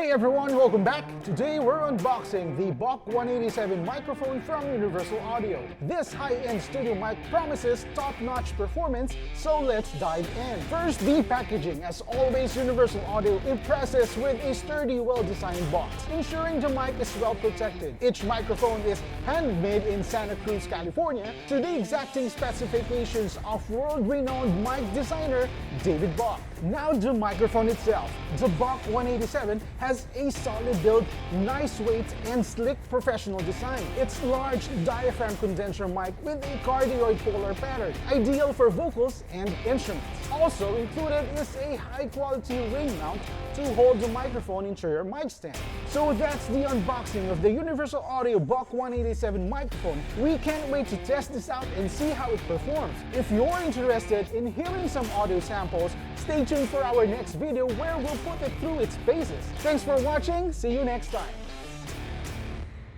Hey everyone, welcome back. Today we're unboxing the Bock 187 microphone from Universal Audio. This high-end studio mic promises top-notch performance, so let's dive in. First, the packaging. As always, Universal Audio impresses with a sturdy, well-designed box, ensuring the mic is well protected. Each microphone is handmade in Santa Cruz, California, to the exacting specifications of world-renowned mic designer David Bock. Now the microphone itself. The Bock 187 has a solid build, nice weight, and sleek professional design. It's large diaphragm condenser mic with a cardioid polar pattern, ideal for vocals and instruments. Also included is a high-quality ring mount to hold the microphone into your mic stand. So that's the unboxing of the Universal Audio Bock 187 microphone. We can't wait to test this out and see how it performs. If you're interested in hearing some audio samples, stay tuned for our next video where we'll put it through its paces. Thanks for watching, see you next time.